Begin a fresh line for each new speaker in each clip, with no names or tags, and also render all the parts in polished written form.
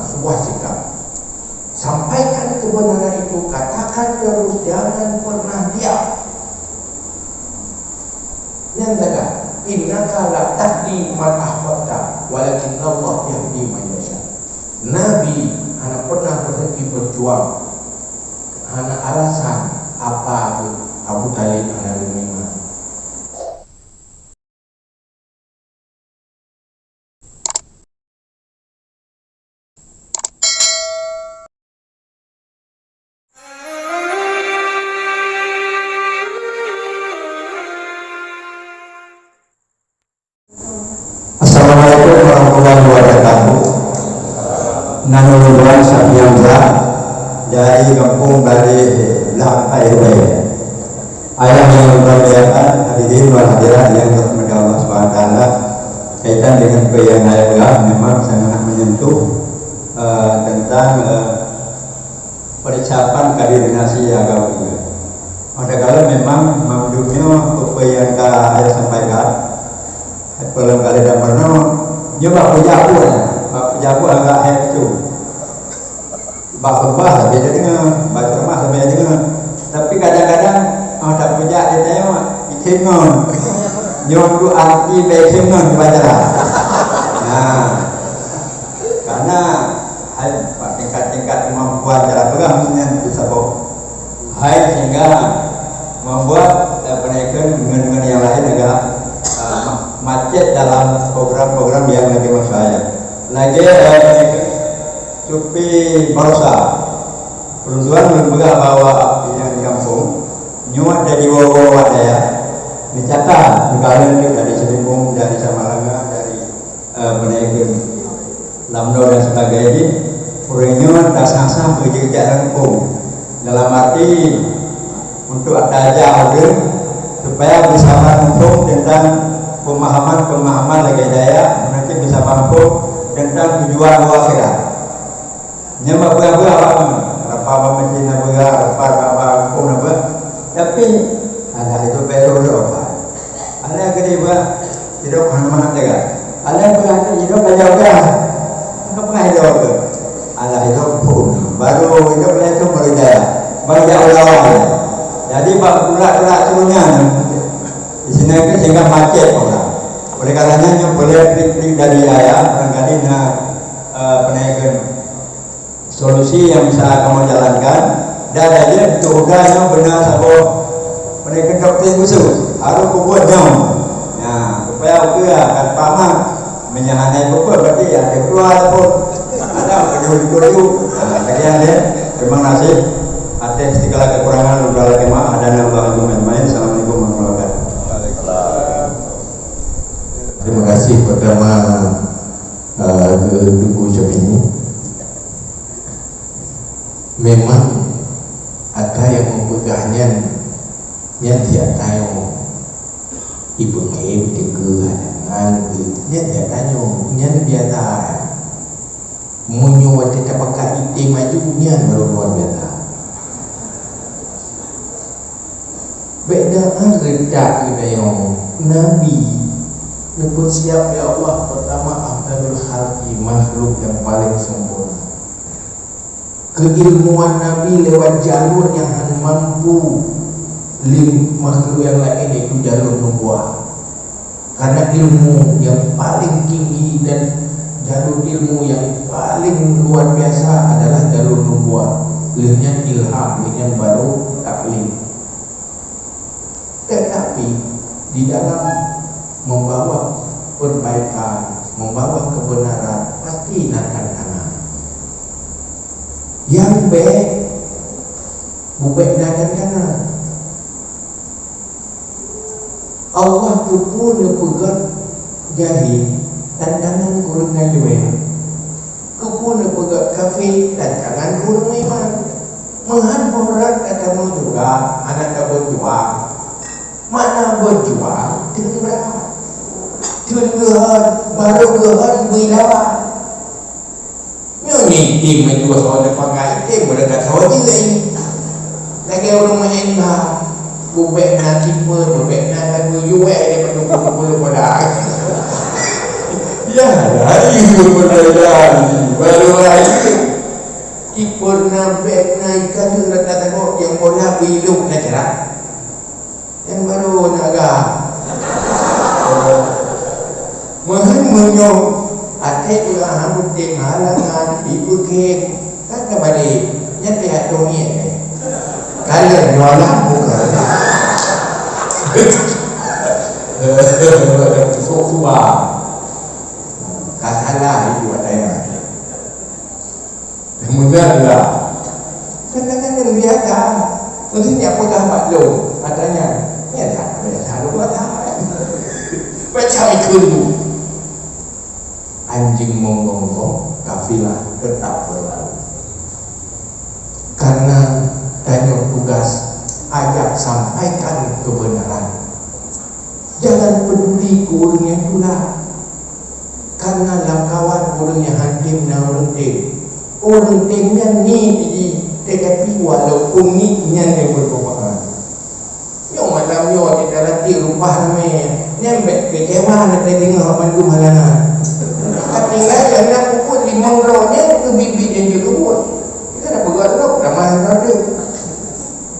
sebuah sikap. Sampaikan kebenaran itu, katakan terus, jangan pernah diam. Yang ketiga, innaka la tahdi man ahbabta walakin Allah yahdi man yasha. Nabi hanya pernah berhenti berjuang hanya alasan apa Abu Talib hanya menerima.
Assalamualaikum warahmatullahi wabarakatuh. Nama Tuan Safiamza dari Kampung Bali Lampai Raya. Ayah yang berbahagia, hadirin wal hadirat yang dirahmati Allah SWT, kaitan dengan apa yang saya belah memang sangat menyentuh tentang persiapan koordinasi agama. Ada kala memang mamdunya apa yang saya sampaikan. Kalau kali dah pernah nyoba pejabu agak hektu, bah beda dengan baca rumah beda dengan. Tapi kadang-kadang ada pejak dia tengok ikingon, nyoba arti bekingon baca. Nah, karena tingkat-tingkat kemampuan cara pegang dengan bisa bawa, sehingga membuat penaikan dengan yang lain agak macet dalam program-program yang lagi masuk saya. Lagi cupi barosa peruntuan lembaga bawa yang di kampung nyuat dari wawa daya dicatat negara itu dari Serimpung, dari Samalanga, dari Penaikan Lamdo dan sebagainya. Orangnya dah sasa kerja kampung dalam arti untuk ada aja supaya bisa mampu tentang pemahaman lagi daya nanti bisa mampu tentang tujuan akhirat. Nyama apa macam apa apa tapi ada itu perlu apa ada kedua hidup mana tega ada berada hidup aja apa hidup ada hidup pun baru hidup itu baru daya banyak ulama. Jadi pula turunnya di sini kan sehingga macet orang. Oleh karenanya boleh klik dari ayah barangkali penaikan solusi yang bisa kamu jalankan. Dan aja tugasnya benar sabo penaikan doktrin khusus harus buatnya. Nah, supaya dia akan paham menyahanai buku berarti ada keluar pun ada kedua-dua. Sekian deh. Terima kasih atas segala kekurangan udara kemah dan alhamdulillah main. Assalamualaikum warahmatullahi wabarakatuh.
Terima kasih pertama ke Duku Jomini. Memang ada yang mempegahnya yang tidak tahu ibu ngeib tiga hadangan yang tidak tahu yang biasa munyuat kita pakai ide majunya baru luar biasa. Beda kerja kita yang Nabi nepun siap ya Allah pertama afdalul khalqi makhluk yang paling sempurna. Keilmuan Nabi lewat jalur yang mampu makhluk yang lain itu jalur nubuah. Karena ilmu yang paling tinggi dan jalur ilmu yang paling luar biasa adalah jalur nubuah. Lainnya ilham, lainnya baru taklim. Tetapi di dalam membawa perbaikan, membawa kebenaran pasti akan tangan. Yang baik bukan akan kanan. Allah tu pun pegat jahil dan tangan kurang ngajuan. Kepun pegat kafir dan tangan kurang iman. Menghanborat katamu juga anak berjuang. Mana berjuang dengan berat. Dengan baru kehan berlawan. Ini tim yang dua soal pakai tim berdekat soal juga ini. Lagi orang main bah, bubek nak kiper, bubek nak lagu UA dia pendukung pada. Ya, dari itu berdaya. baru lagi kipur nabek naikkan tu nak tengok yang bola biluk nak cerah yang baru nak agak mahan menyok atek juga hamut ting halangan ibu kek kan kembali yang tiap dunia kalian nolak bukan suah katalah ibu adanya kemudian lah katakan yang biasa mesti tiap pegang maklum katanya ya tak biasa lupa tak baca ikut anjing menggonggong kafilah tetap berlalu karena tanya tugas ajak sampaikan kebenaran. Jangan peduli kurangnya pula. Karena langkawan kurangnya hakim na renting. Orang rentingnya ni di tetapi walaupun ni yang berbobaan. Yang malam yo di dalam ti rupah namanya. Nyembek kecewa nak tengok mandu halangan. Tinggal yang nak pukul 5 rohnya ke bibit yang dia kebut. Kita nak bergaduh ramai ada.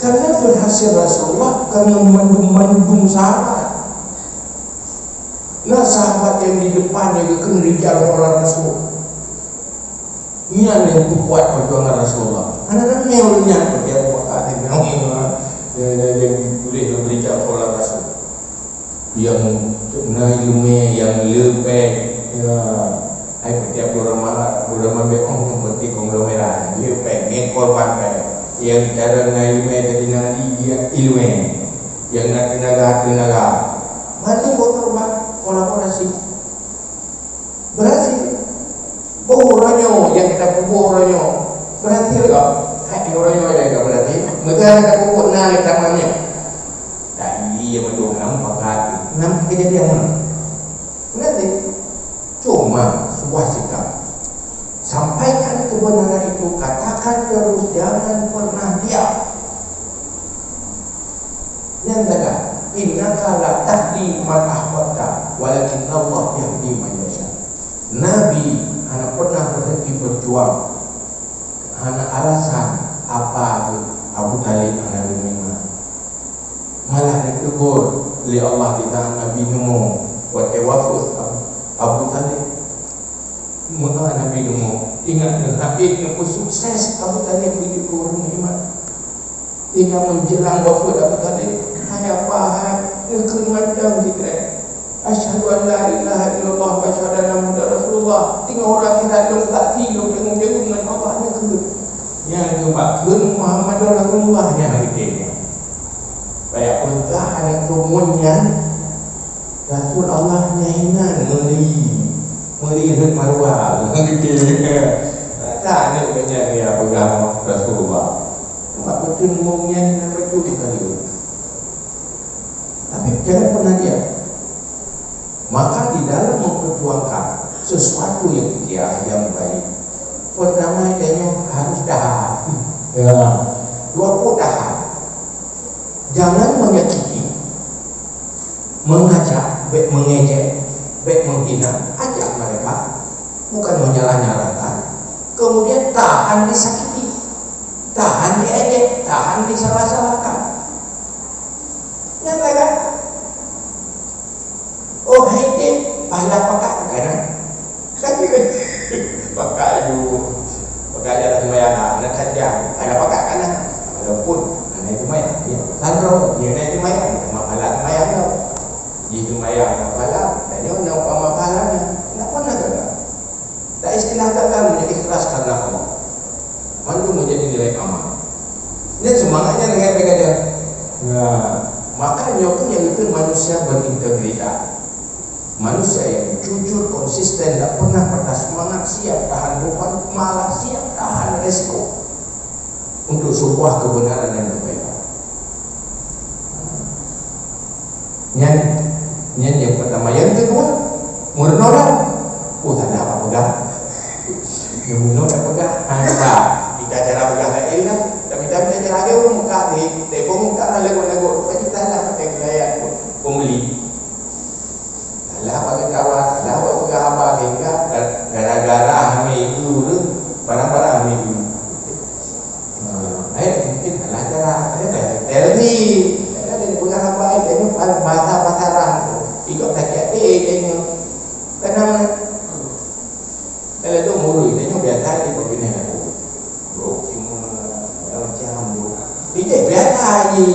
Karena berhasil Rasulullah karena mandum sahabat. Nah sahabat yang di depan yang kena rijal orang Rasul. Ini yang kuat perjuangan Rasulullah. Anak-anaknya orangnya dia buat hati yang boleh rijal orang Rasul. Yang naik lume, yang lepek, ya, ai setiap orang beong seperti konglomerat, lepek, ngekor pakai. Yang cara naik lume dari nari dia ilmu, yang nak tenaga. Mana motor kolaborasi berhasil boranyo yang kita boranyo berhasil tak hai boranyo ada berhasil mereka nak pupuk naik tamannya tak iya betul nampak nam kejadian mana berhasil cuma sebuah sikap sampaikan kebenaran itu katakan terus jangan pernah diam yang jaga innaka la tahdi man ahbabta walakin Allah yahdi man yasha. Nabi anak pernah berhenti berjuang. Anak alasan apa Abu Talib anak lima. Malah ditegur oleh Allah di tangan Nabi Nuh buat tawafus Abu Talib. Nabi Nuh ingat Nabi Nuh sukses Abu Talib hidup orang iman. Tinggal menjelang wafat Abu Talib saya faham kemandang kita asyhadu an la ilaha illallah wa asyhadu anna muhammadar rasulullah tinggal orang kira dong tak tidur dengan dengan Allah ni ke yang kebagun Muhammadar rasulullah yang kita baik pula ada kemunyan Rasul Allah nyahinan meri hak marwah kita tak ada banyak dia pegang Rasulullah tak betul munyan dan betul sekali. Tapi jangan pernah diam. Maka di dalam memperjuangkan sesuatu yang baik, pertama dia harus tahan. Ya. Dua tahan. Jangan menyakiti, mengajak, baik mengejek, baik menghina, ajak mereka, bukan menyalah-nyalahkan. Kemudian tahan disakiti, tahan diejek, tahan disalah-salahkan. Yang lain oh haidin pahala pakai kan lagi pakai ada sembahyang nak kerja ada pakai kan walaupun ada sembahyang dia sandro dia ada sembahyang pahala sembahyang tau dia sembahyang pahala dan dia nak pahalanya tak pernah gagal tak istilah gagal menjadi ikhlas karena Allah mandu menjadi nilai amal ini semangatnya dengan dia ya. Makanya itu manusia berintegritas, manusia yang jujur, konsisten, tak pernah patah semangat, siap tahan beban, malah siap tahan resiko untuk sebuah kebenaran dan kebaikan. Yang pertama, yang kedua, menolak. Oh tak ada apa pegang, yang menolak pegang, hanya kita cara pegang lain lah. Tapi cara lagi muka di tepung muka lagu kita lah teglayan pembeli. Alah bagi kawan, alah buat apa hingga gara-gara kami itu Kalau tu murui, tanya biasa di begini aku. Bro, cuma macam tu. Dia biasa je.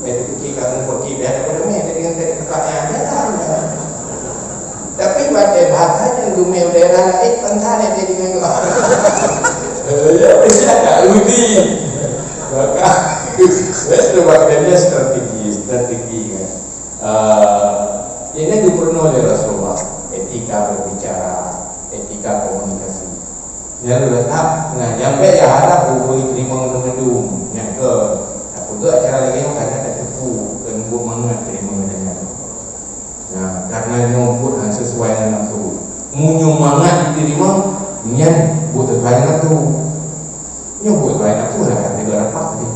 Itu fikir kamu pergi biasa pada ni dengan saya pertanyaan biasa. Tapi pada bahasa yang dumel daerah lain pentane dia dengan kau. Ya bisa tak uji. Maka itu maknanya strategi kan. Ini gubernur oleh Rasulullah, etika berbicara, etika komunikasi. Yang letak, nah yang baik ya harap hubungi terima mendung, yang ke, aku tu acara lagi yang kadang ada tepu, dan buat mangat terima dengan. Nah, karena nyumput sesuai dengan tu, munyu mangat diterima, nyan buat sesuai dengan tu, nyumput sesuai dengan tu lah kan dia rapat ni.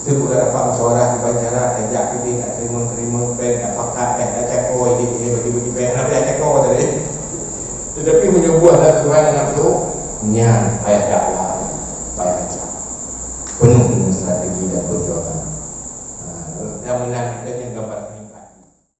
Sebut rapat musyawarah dibacara, ajak kita tak terima pen, tak pakat, tak cakoi, dia bagi pen, nak dia cakoi tadi. Tetapi menyubuh dah sesuai dengan tu, nyan payah dakwah, payah penuh dengan strategi dan perjuangan. Yang menang kita yang gambar